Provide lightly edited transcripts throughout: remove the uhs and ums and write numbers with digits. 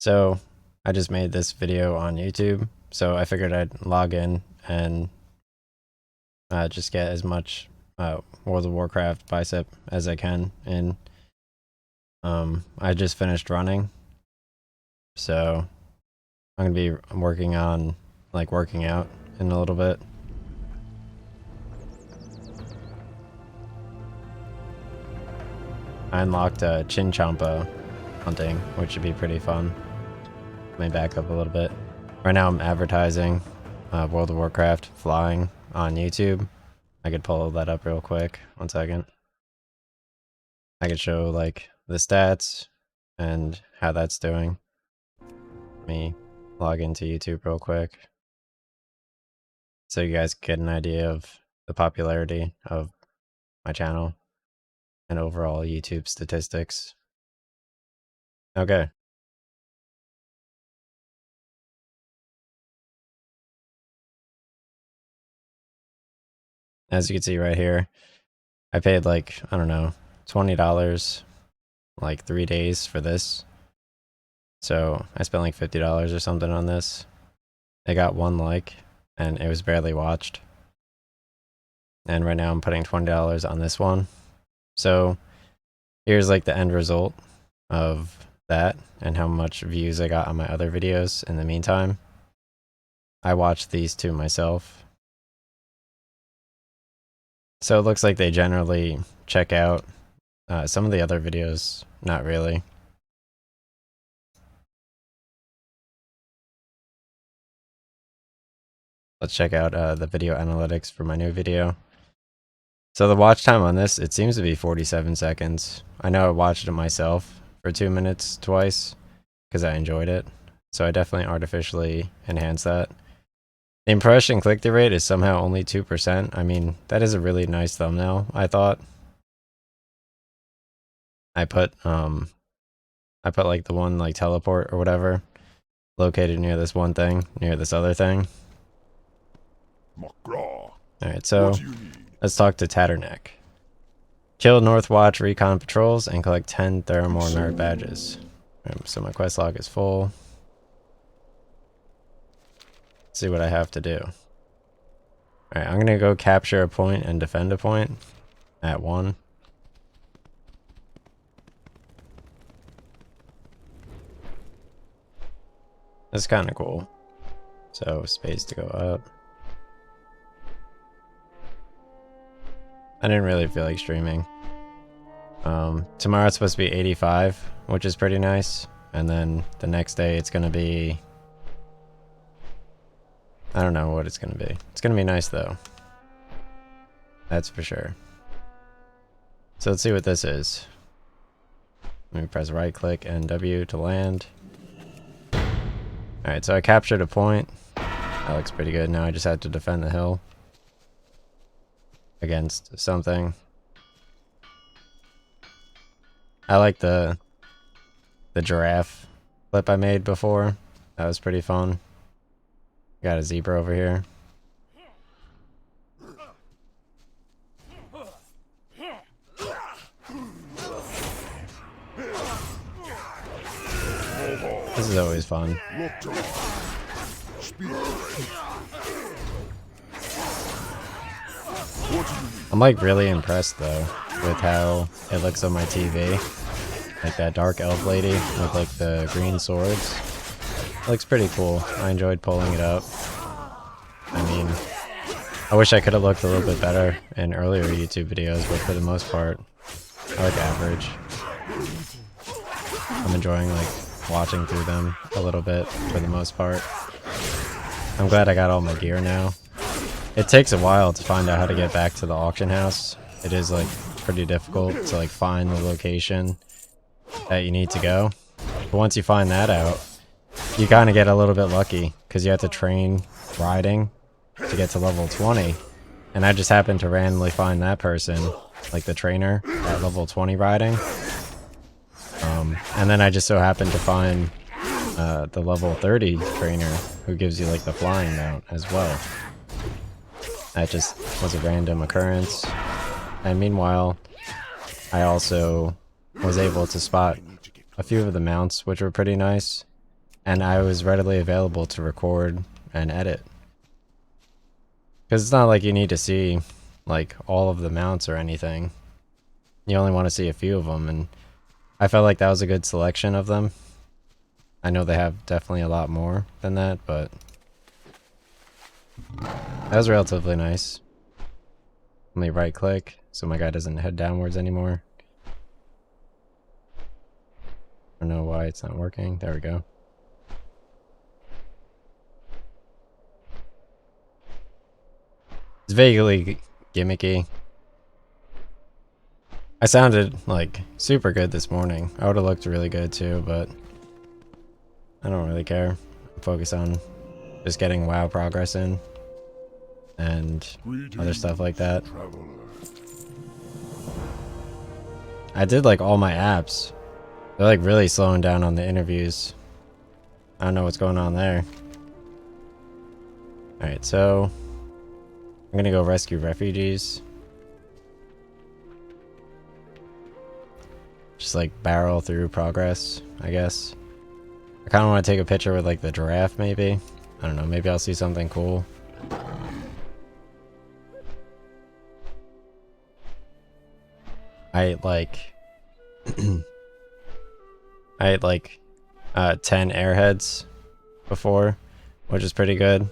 So I just made this video on YouTube, so I figured I'd log in and just get as much World of Warcraft bicep as I can. And I just finished running, so I'm gonna be working on working out in a little bit. I unlocked Chinchompa hunting, which should be pretty fun. Let me back up a little bit. Right now I'm advertising World of Warcraft flying on YouTube. I could pull that up real quick. 1 second. I could show the stats and how that's doing. Let me log into YouTube real quick so you guys get an idea of the popularity of my channel and overall YouTube statistics. Okay. As you can see right here, I paid I don't know, $20 3 days for this. So I spent $50 or something on this. I got 1 like and it was barely watched. And right now I'm putting $20 on this one. So here's the end result of that and how much views I got on my other videos in the meantime. I watched these two myself. So it looks like they generally check out. Some of the other videos, not really. Let's check out the video analytics for my new video. So the watch time on this, it seems to be 47 seconds. I know I watched it myself for 2 minutes twice because I enjoyed it. So I definitely artificially enhanced that. The impression click-through rate is somehow only 2%. I mean, that is a really nice thumbnail, I thought. I put the one teleport or whatever located near this one thing, near this other thing. Alright, so let's talk to Tatterneck. Kill Northwatch recon patrols and collect 10 Theramore nerd badges. So my quest log is full. Let's see what I have to do. Alright, I'm gonna go capture a point and defend a point at 1. That's kind of cool. So space to go up. I didn't really feel like streaming. Tomorrow it's supposed to be 85, which is pretty nice. And then the next day it's gonna be... I don't know what it's gonna be. It's gonna be nice though. That's for sure. So let's see what this is. Let me press right click and W to land. Alright, so I captured a point. That looks pretty good. Now I just have to defend the hill against something. I like the giraffe clip I made before. That was pretty fun. Got a zebra over here. This is always fun. I'm really impressed though with how it looks on my TV. That dark elf lady with the green swords. It looks pretty cool. I enjoyed pulling it up. I mean, I wish I could have looked a little bit better in earlier YouTube videos, but for the most part, I like average. I'm enjoying watching through them a little bit for the most part. I'm glad I got all my gear now. It takes a while to find out how to get back to the auction house. It is pretty difficult to find the location that you need to go. But once you find that out, you kind of get a little bit lucky because you have to train riding to get to level 20. And I just happened to randomly find that person, the trainer, at level 20 riding. And then I just so happened to find the level 30 trainer who gives you the flying mount as well. That just was a random occurrence. And meanwhile, I also was able to spot a few of the mounts, which were pretty nice. and I was readily available to record and edit. Because it's not like you need to see like all of the mounts or anything. You only want to see a few of them, and I felt like that was a good selection of them. I know they have definitely a lot more than that, but that was relatively nice. Let me right click so my guy doesn't head downwards anymore. I don't know why it's not working. There we go. It's vaguely gimmicky. I sounded like super good this morning. I would have looked really good too, but I don't really care. I'm focused on just getting WoW progress in and other stuff like that. I did like all my apps. They're like really slowing down on the interviews. I don't know what's going on there. Alright, so I'm gonna go rescue refugees. Just like barrel through progress, I guess. I kind of want to take a picture with like the giraffe maybe. I don't know, maybe I'll see something cool. I ate like I ate like 10 airheads before, which is pretty good.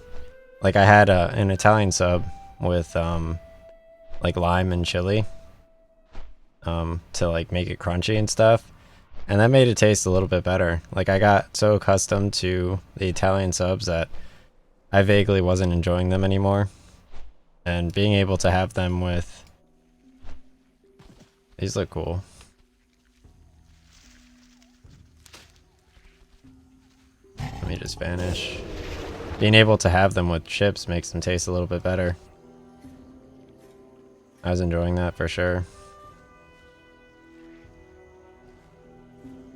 Like I had an Italian sub with like lime and chili to like make it crunchy and stuff, and that made it taste a little bit better. Like I got so accustomed to the Italian subs that I vaguely wasn't enjoying them anymore, and being able to have them with these look cool. Let me just vanish. Being able to have them with chips makes them taste a little bit better. I was enjoying that for sure.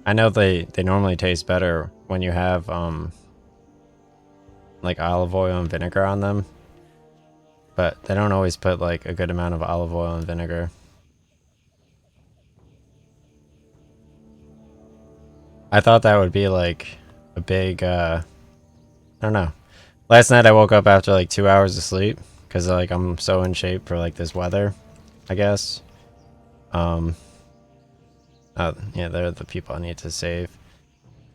I know they normally taste better when you have like olive oil and vinegar on them, but they don't always put like a good amount of olive oil and vinegar. I thought that would be like a big I don't know. Last night I woke up after like 2 hours of sleep because like I'm so in shape for like this weather, I guess. Yeah, they're the people I need to save.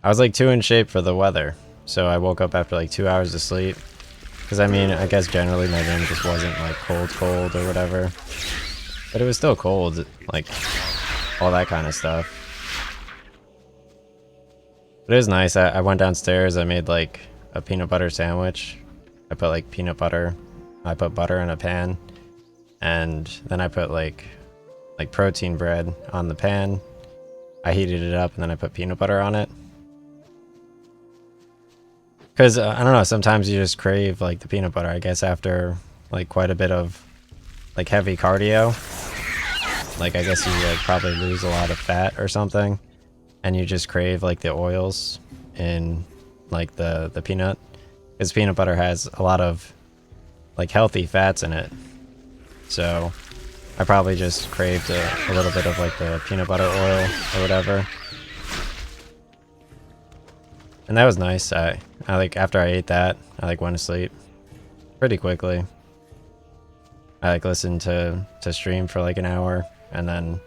I was like too in shape for the weather, so I woke up after like 2 hours of sleep. Because I mean, I guess generally my room just wasn't like cold or whatever, but it was still cold, like all that kind of stuff. But it was nice. I went downstairs. I made like a peanut butter sandwich. I put like peanut butter. I put butter in a pan, and then I put like protein bread on the pan. I heated it up and then I put peanut butter on it. Because I don't know, sometimes you just crave like the peanut butter, I guess, after like quite a bit of like heavy cardio. Like I guess you like probably lose a lot of fat or something, and you just crave like the oils in like the peanut. Because peanut butter has a lot of like healthy fats in it. So I probably just craved a little bit of like the peanut butter oil or whatever. And that was nice. I like after I ate that, I like went to sleep pretty quickly. I like listened to stream for like an hour and then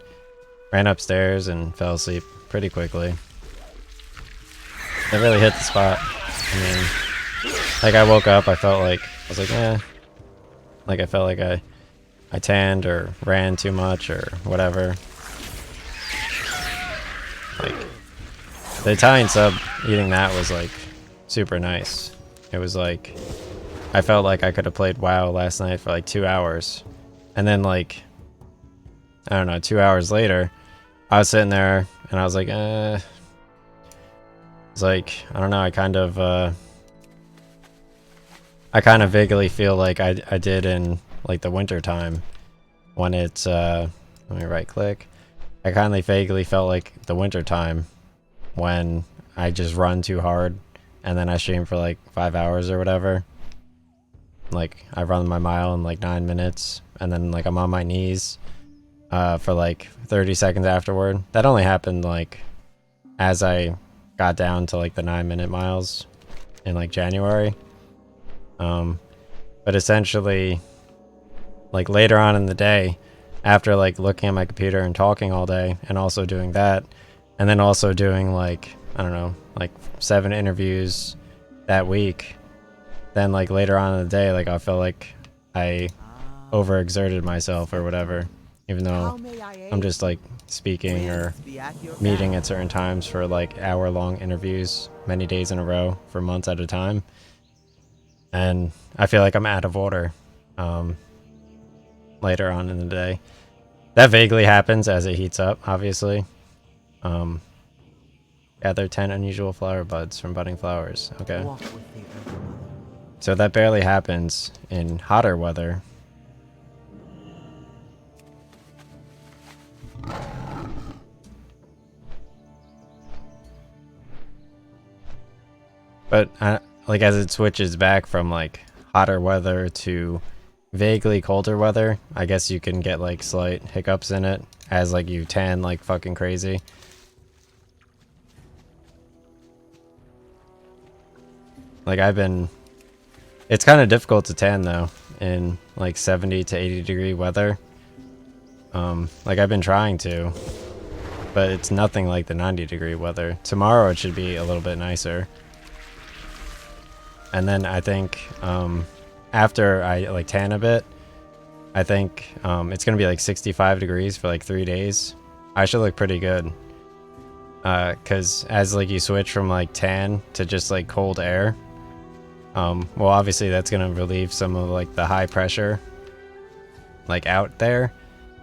ran upstairs and fell asleep pretty quickly. It really hit the spot. I mean, like I woke up, I felt like I was like, eh. Like I felt like I tanned or ran too much or whatever. Like the Italian sub, eating that was like super nice. It was like I felt like I could have played WoW last night for like 2 hours, and then like I don't know, 2 hours later I was sitting there and I was like it's like I don't know, I kind of vaguely feel like I did in like the winter time when it's let me right click. I kind of vaguely felt like the winter time when I just run too hard and then I stream for like 5 hours or whatever. Like I run my mile in like 9 minutes and then like I'm on my knees for like 30 seconds afterward. That only happened like as I got down to like the 9-minute miles in like January. But essentially, like later on in the day, after like looking at my computer and talking all day and also doing that, and then also doing like, I don't know, like 7 interviews that week, then like later on in the day, like I felt like I overexerted myself or whatever, even though I'm just like speaking or meeting at certain times for like hour-long interviews many days in a row for months at a time. And I feel like I'm out of order later on in the day. That vaguely happens as it heats up, obviously. Gather 10 unusual flower buds from budding flowers. Okay. So that barely happens in hotter weather. But like as it switches back from like hotter weather to vaguely colder weather, I guess you can get like slight hiccups in it as like you tan like fucking crazy. Like it's kind of difficult to tan though in like 70 to 80 degree weather. Like I've been trying to, but it's nothing like the 90 degree weather. Tomorrow it should be a little bit nicer. And then I think after I like tan a bit, I think it's gonna be like 65 degrees for like 3 days. I should look pretty good. Cause as like you switch from like tan to just like cold air, well obviously that's gonna relieve some of like the high pressure like out there,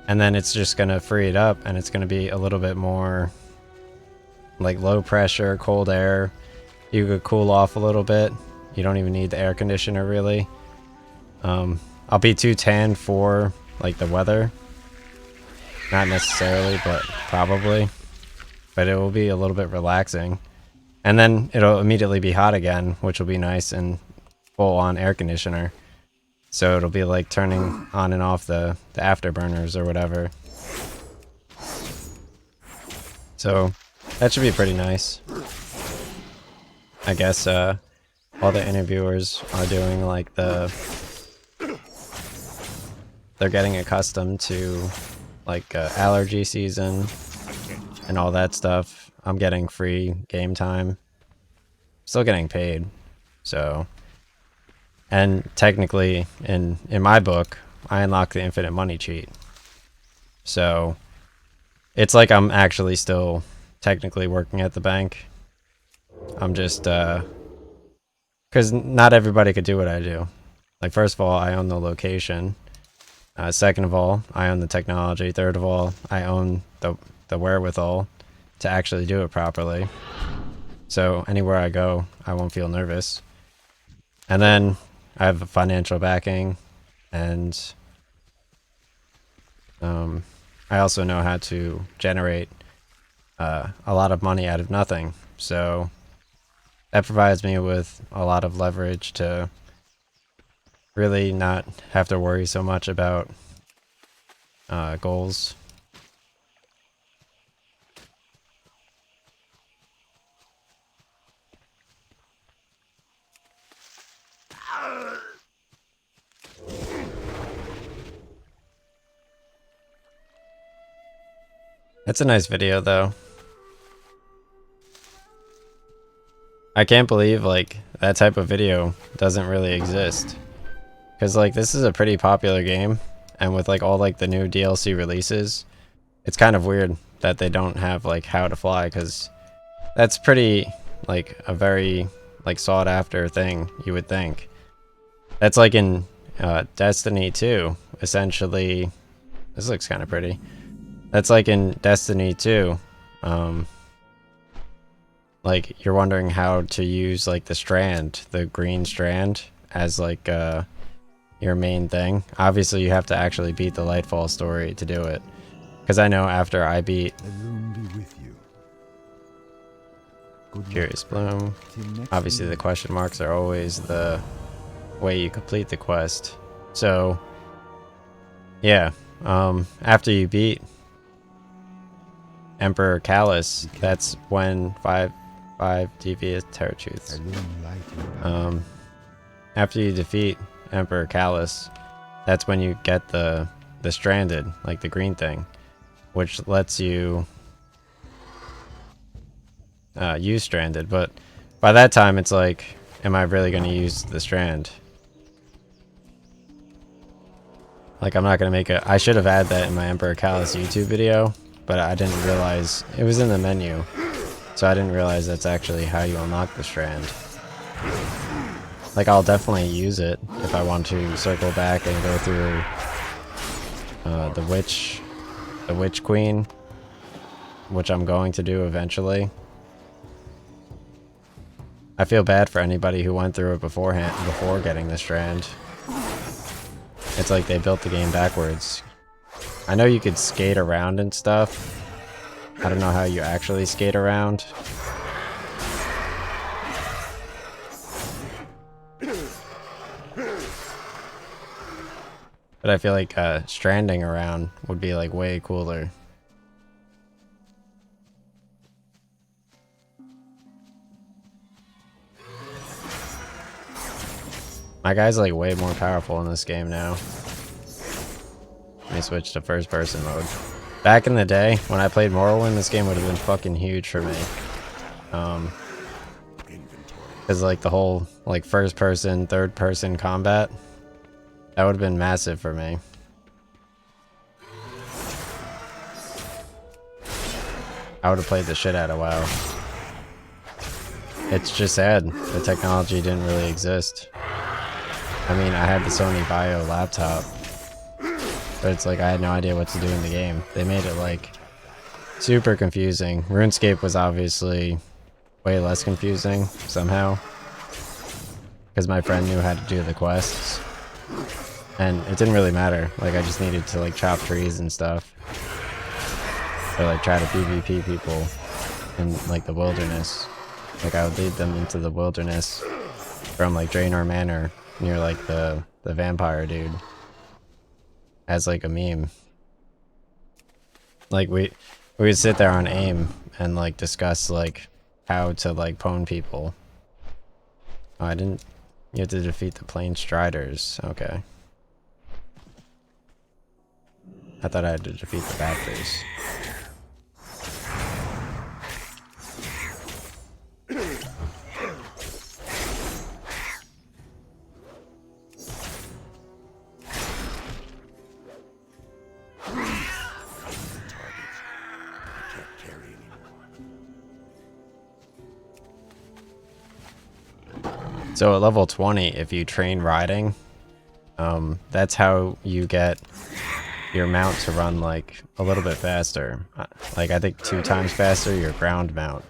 and then it's just gonna free it up and it's gonna be a little bit more like low pressure, cold air. You could cool off a little bit. You don't even need the air conditioner really. I'll be too tan for like the weather. Not necessarily, but probably. But it will be a little bit relaxing. And then it'll immediately be hot again, which will be nice and full on air conditioner. So it'll be like turning on and off the afterburners or whatever. So that should be pretty nice. I guess all the interviewers are doing like they're getting accustomed to like allergy season and all that stuff. I'm getting free game time, still getting paid. So, and technically in my book, I unlocked the infinite money cheat. So it's like I'm actually still technically working at the bank. I'm just because not everybody could do what I do. Like, first of all, I own the location. Second of all, I own the technology. Third of all, I own the wherewithal to actually do it properly. So anywhere I go, I won't feel nervous. And then I have a financial backing, and I also know how to generate a lot of money out of nothing. So that provides me with a lot of leverage to really not have to worry so much about goals. That's a nice video though. I can't believe like that type of video doesn't really exist. Cause like this is a pretty popular game, and with like all like the new DLC releases, it's kind of weird that they don't have like how to fly, cause that's pretty like a very like sought after thing, you would think. That's like in Destiny 2, essentially. This looks kind of pretty. That's like in Destiny 2. Like you're wondering how to use like the strand, the green strand, as like your main thing. Obviously you have to actually beat the Lightfall story to do it, because I know after I beat Furious Bloom, obviously the question marks are always the way you complete the quest. So yeah, after you beat Emperor Callus, that's when 5 5 devious Terratooths. After you defeat Emperor Callus, that's when you get the stranded, like the green thing, which lets you use stranded. But by that time, it's like, am I really going to use the strand? Like, I'm not going to make a... I should have added that in my Emperor Callus YouTube video, but I didn't realize... It was in the menu, so I didn't realize that's actually how you unlock the strand. Like, I'll definitely use it if I want to circle back and go through the Witch Queen, which I'm going to do eventually. I feel bad for anybody who went through it before getting the strand. It's like they built the game backwards. I know you could skate around and stuff. I don't know how you actually skate around. But I feel like stranding around would be like way cooler. My guy's like way more powerful in this game now. Let me switch to first person mode. Back in the day, when I played Morrowind, this game would have been fucking huge for me. Cause like the whole like first person, third person combat, that would have been massive for me. I would have played the shit out of WoW. It's just sad the technology didn't really exist. I mean, I had the Sony Vaio laptop, but it's like I had no idea what to do in the game. They made it like super confusing. RuneScape was obviously way less confusing somehow, because my friend knew how to do the quests, and it didn't really matter. Like I just needed to like chop trees and stuff, or like try to PvP people in like the wilderness. Like I would lead them into the wilderness from like Draenor Manor near like the vampire dude as like a meme. Like we would sit there on AIM and like discuss like how to like pwn people. Oh, I didn't... You have to defeat the Plain Striders. Okay. I thought I had to defeat the Bactors. So at level 20, if you train riding, that's how you get your mount to run like a little bit faster. Like I think 2 times faster, your ground mount.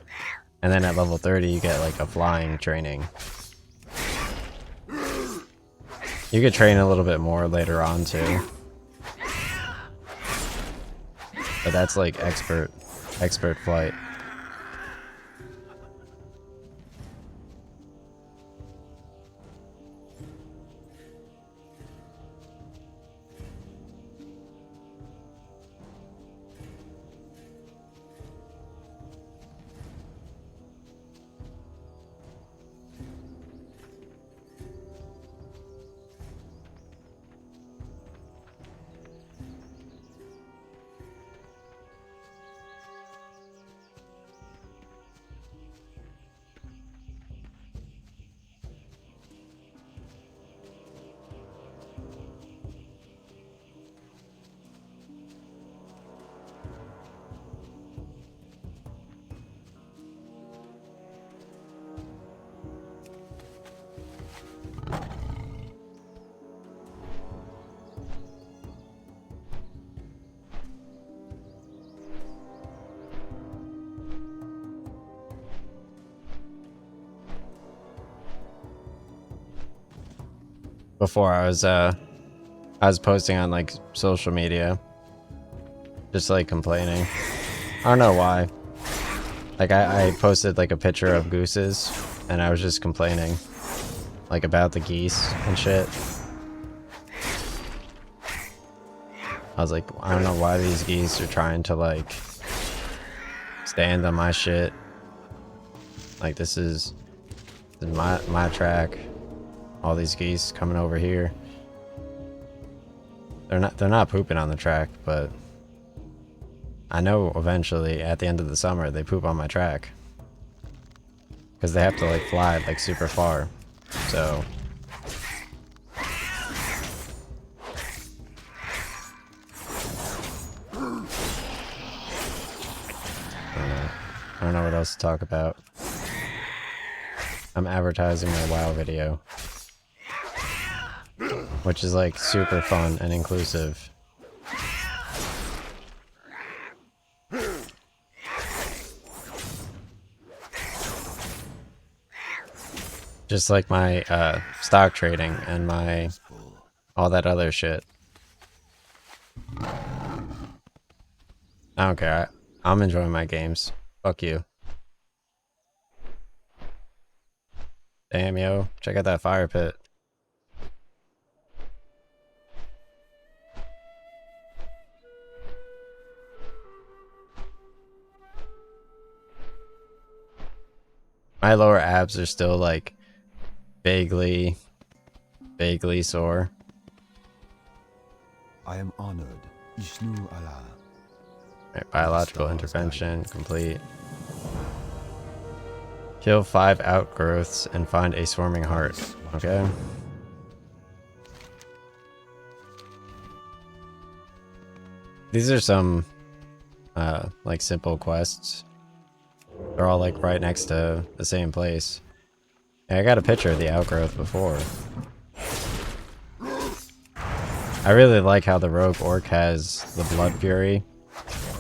And then at level 30, you get like a flying training. You could train a little bit more later on too. But that's like expert flight. Before I was posting on like social media, just like complaining. I don't know why. Like I posted like a picture of gooses and I was just complaining like about the geese and shit. I was like, I don't know why these geese are trying to like stand on my shit. Like this is my track. All these geese coming over here. They're not pooping on the track, but I know eventually at the end of the summer they poop on my track. Because they have to like fly like super far. So I don't know what else to talk about. I'm advertising my WoW video, which is like super fun and inclusive. Just like my stock trading and my all that other shit. I don't care. I'm enjoying my games. Fuck you. Damn, yo. Check out that fire pit. My lower abs are still like vaguely sore. I am honored. Ishnu Allah. Right, biological intervention complete. Kill 5 outgrowths and find a swarming heart. Okay. These are some like simple quests. They're all like right next to the same place. Yeah, I got a picture of the outgrowth before. I really like how the rogue orc has the blood fury.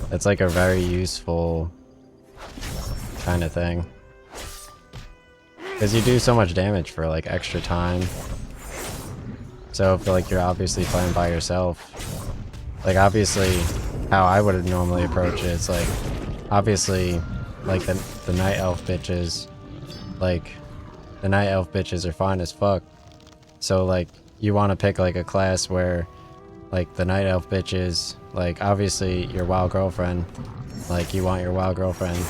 It's like a very useful kind of thing. Because you do so much damage for like extra time. So if like you're obviously playing by yourself, like obviously how I would normally approach it, it's like obviously like the night elf bitches, like the night elf bitches are fine as fuck. So like you want to pick like a class where like the night elf bitches, like obviously your WoW girlfriend, like you want your WoW girlfriend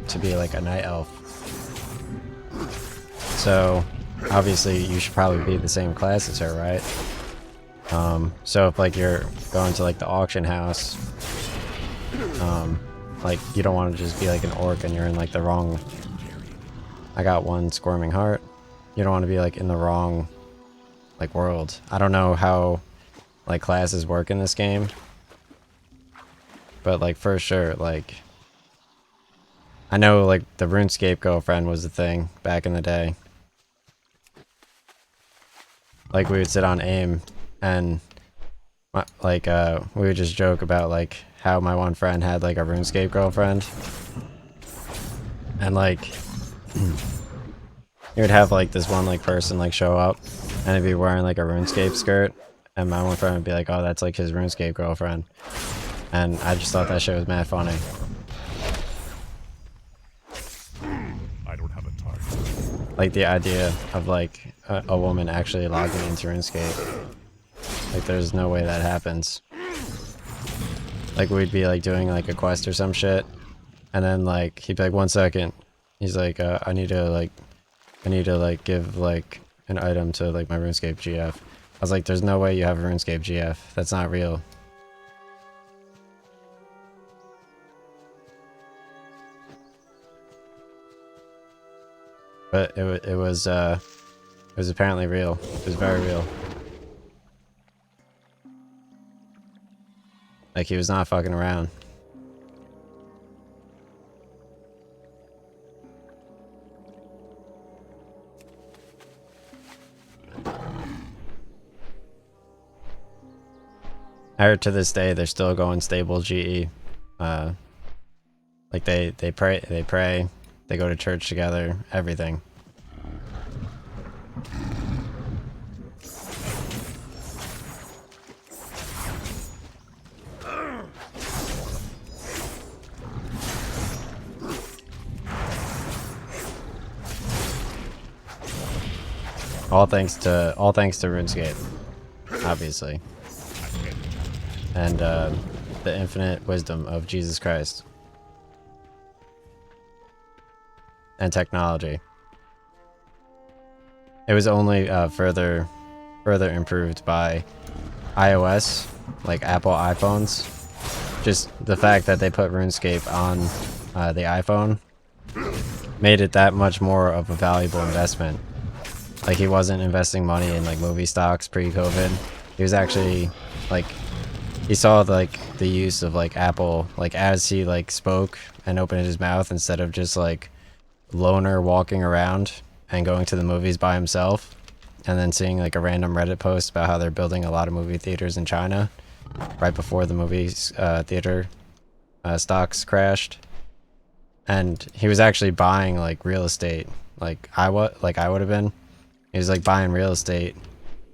to be like a night elf. So obviously you should probably be the same class as her, right? So if like you're going to like the auction house, like you don't want to just be like an orc and you're in like the wrong. I got one squirming heart. You don't want to be like in the wrong like world. I don't know how like classes work in this game, but like for sure, like I know like the RuneScape girlfriend was the thing back in the day. Like we would sit on AIM and like we would just joke about like how my one friend had like a RuneScape girlfriend, and like you would have like this one like person like show up and it'd be wearing like a RuneScape skirt, and my one friend would be like, oh, that's like his RuneScape girlfriend, and I just thought that shit was mad funny. I don't have a target. Like the idea of like a woman actually logging into RuneScape. Like there's no way that happens. Like we'd be like doing like a quest or some shit, and then like he'd be like, 1 second. He's like, I need to like give like an item to like my RuneScape GF. I was like, there's no way you have a RuneScape GF. That's not real. But it was apparently real. It was very real. Like he was not fucking around. I heard to this day they're still going stable GE. Like they pray, they go to church together, everything. All thanks to RuneScape, obviously. And the infinite wisdom of Jesus Christ. and technology. It was only further improved by iOS, like Apple iPhones. Just the fact that they put RuneScape on the iPhone made it that much more of a valuable investment. Like, he wasn't investing money in like movie stocks pre-COVID. He was actually like, he saw like the use of like Apple, like as he like spoke and opened his mouth, instead of just like loner walking around and going to the movies by himself, and then seeing like a random Reddit post about how they're building a lot of movie theaters in China right before the movie theater stocks crashed. And he was actually buying like real estate, like I would have been. He was like buying real estate,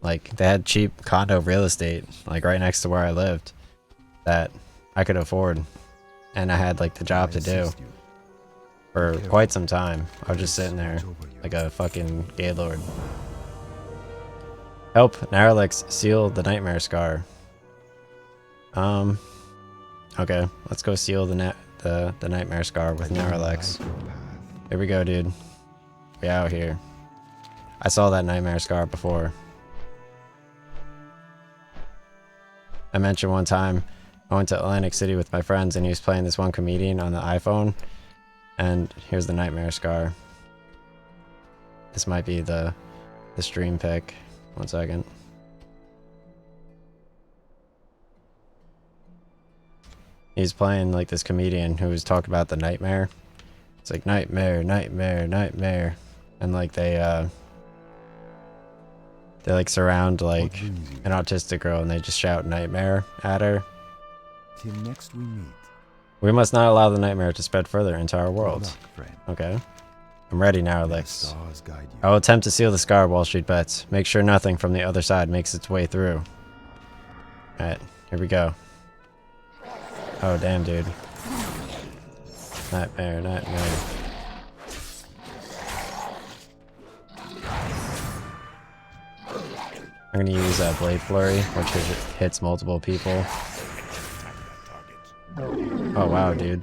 like they had cheap condo real estate like right next to where I lived that I could afford, and I had like the job to do for quite some time. I was just sitting there like a fucking gaylord. Help Naralex seal the nightmare scar. Okay, let's go seal the nightmare scar with Naralex. Here we go, dude. We out here. I saw that nightmare scar before. I mentioned one time I went to Atlantic City with my friends and he was playing this one comedian on the iPhone, and here's the nightmare scar. This might be the stream pick. One second. He's playing like this comedian who was talking about the nightmare. It's like nightmare, nightmare, nightmare, and like they like surround like an autistic girl and they just shout nightmare at her. Till next we meet. We must not allow the nightmare to spread further into our world. Good luck, friend. Okay. I'm ready now, May the Alex. stars guide you. I will attempt to seal the scar, Wall Street bets. Make sure nothing from the other side makes its way through. Alright, here we go. Oh, damn, dude. Nightmare, nightmare. I'm gonna use Blade Flurry, which hits multiple people. Oh, wow, dude.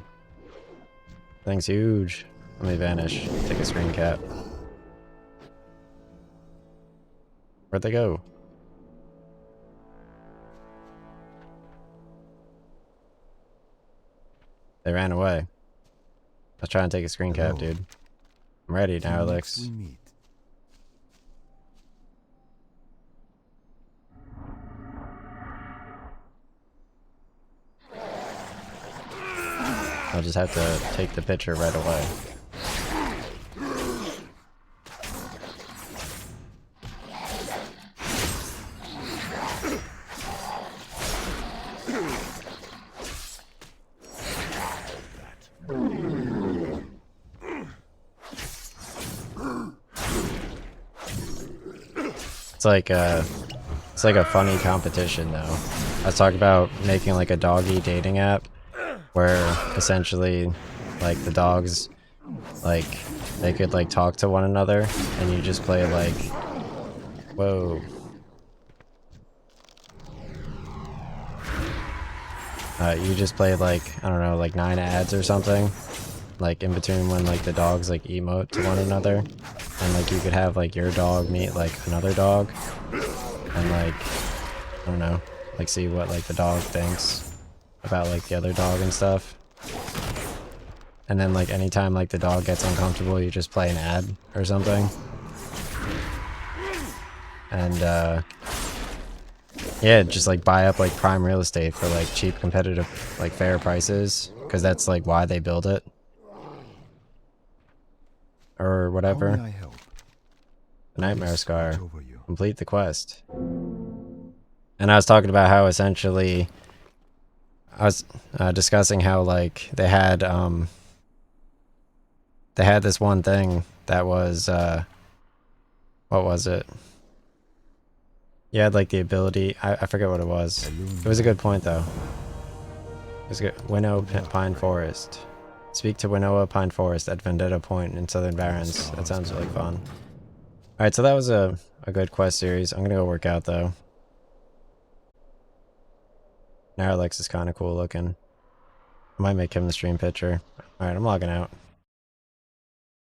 Thing's huge. Let me vanish. Take a screen cap. Where'd they go? They ran away. Let's try and take a screen cap, dude. I'm ready now, Till Alex. next we meet. I'll just have to take the picture right away. It's like a funny competition though. I was talking about making like a doggy dating app where essentially like the dogs, like they could like talk to one another and you just play like, whoa. You just play like, I don't know, like 9 ads or something, like in between when like the dogs like emote to one another, and like you could have like your dog meet like another dog and like, I don't know, like see what like the dog thinks about like the other dog and stuff. And then like anytime like the dog gets uncomfortable, you just play an ad or something. And yeah, just like buy up like prime real estate for like cheap, competitive, like fair prices, because that's like why they build it. Or whatever. How may I help? The nightmare scar. Watch over you. Complete the quest. And I was talking about how essentially I was discussing how like they had this one thing that was what was it? You had like the ability, I forget what it was. It was a good point though. It was good. Winnow Pine Forest. Speak to Winnow Pine Forest at Vendetta Point in Southern Barrens. That sounds really fun. Alright, so that was a good quest series. I'm gonna go work out though. Naralex is kind of cool looking. I might make him the stream picture. Alright, I'm logging out.